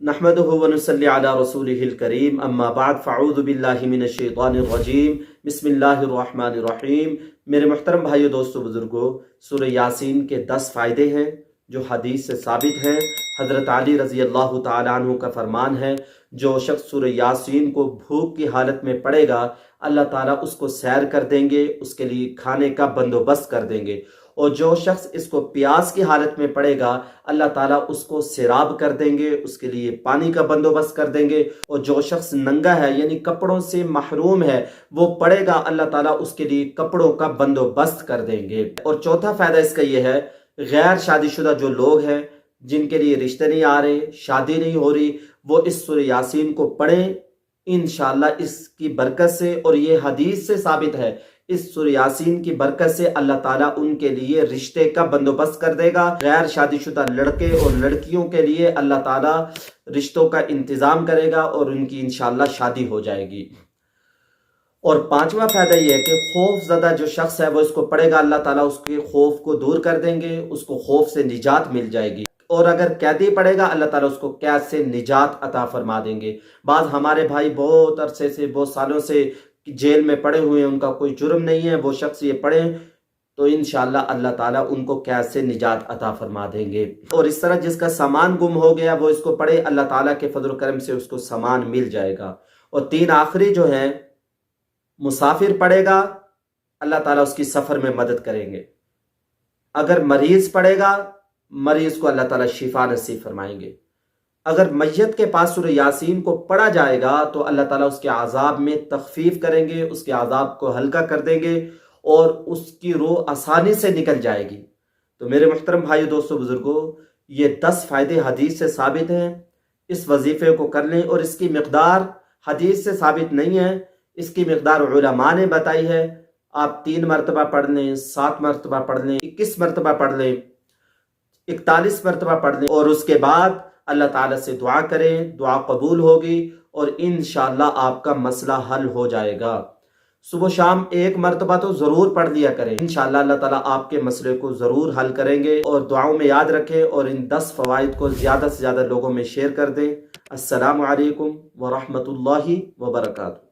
नहमदुहु व नुसल्ली अला रसूलिहिल करीम अम्मा बाद फ़अऊज़ु बिल्लाहि मिनश शैतानिर रजीम बिस्मिल्लाहिर रहमानिर रहीम। मेरे मुहतरम भाइयों, दोस्तों, बुजुर्गों, सूरह यासीन के 10 फ़ायदे हैं जो हदीस से साबित हैं। हज़रत अली रज़ी अल्लाह तआला अन्हु का फरमान है, जो शख्स सूरह यासीन को भूख की हालत में पढ़ेगा, अल्लाह ताला उसको सैर कर देंगे, उसके लिए खाने का बंदोबस्त कर देंगे। और जो शख्स इसको प्यास की हालत में पड़ेगा, अल्लाह ताला उसको सिराब कर देंगे, उसके लिए पानी का बंदोबस्त कर देंगे। और जो शख्स नंगा है यानी कपड़ों से महरूम है, वो पड़ेगा, अल्लाह ताला उसके लिए कपड़ों का बंदोबस्त कर देंगे। और चौथा फायदा इसका ये है, गैर शादीशुदा जो लोग हैं जिनके लिए रिश्ते नहीं आ रहे, शादी नहीं हो रही, वो इस सूरह यासीन को पढ़ें। इंशाअल्लाह इसकी बरकत से, और ये हदीस से साबित है, इस सूरह यासीन की बरकत से अल्लाह ताला उनके लिए रिश्ते का बंदोबस्त कर देगा। गैर शादीशुदा लड़के और लड़कियों के लिए अल्लाह ताला रिश्तों का इंतज़ाम करेगा और उनकी इंशाअल्लाह शादी हो जाएगी। और पांचवा फायदा यह है कि खौफ ज़दा जो शख्स है वो इसको पढ़ेगा, अल्लाह ताला उसके खौफ को दूर कर देंगे, उसको खौफ से निजात मिल जाएगी। और अगर कैदी पड़ेगा, अल्लाह ताला उसको कैद से निजात अता फरमा देंगे। बाज़ हमारे भाई बहुत अरसे से, बहुत सालों से जेल में पड़े हुए हैं, उनका कोई जुर्म नहीं है, वो शख्स ये पढ़ें तो इंशाअल्लाह अल्लाह ताला उनको कैद से निजात अता फरमा देंगे। और इस तरह जिसका सामान गुम हो गया वो इसको पढ़े, अल्लाह ताला के फजल करम से उसको सामान मिल जाएगा। और 3 आखिरी जो हैं, मुसाफिर पड़ेगा, अल्लाह ताला उसकी सफ़र में मदद करेंगे। अगर मरीज़ पड़ेगा, मरीज़ को अल्लाह ताला शिफा नसीब फरमाएंगे। अगर मैयत के पास सूरह यासीन को पढ़ा जाएगा तो अल्लाह ताला उसके आज़ाब में तखफीफ करेंगे, उसके आज़ाब को हल्का कर देंगे और उसकी रूह आसानी से निकल जाएगी। तो मेरे मुहतरम भाइयों, दोस्तों, बुजुर्गों, ये 10 फ़ायदे हदीस से साबित हैं। इस वजीफ़े को कर लें। और इसकी मकदार हदीस से साबित नहीं है, इसकी मकदार उलमा ने बताई है। आप 3 मरतबा पढ़ लें, 7 मरतबा पढ़ लें, 21 मरतबा पढ़ लें, 41 मरतबा पढ़ लें, और उसके बाद अल्लाह ताला से दुआ करें, दुआ कबूल होगी और इंशाअल्लाह आपका मसला हल हो जाएगा। सुबह शाम 1 मरतबा तो ज़रूर पढ़ लिया करें, इंशाअल्लाह अल्लाह ताला आपके मसले को ज़रूर हल करेंगे। और दुआओं में याद रखें और इन 10 फ़वाइद को ज़्यादा से ज़्यादा लोगों में शेयर कर दें। अस्सलामु अलैकुम व रहमतुल्लाहि व बरकातुहू।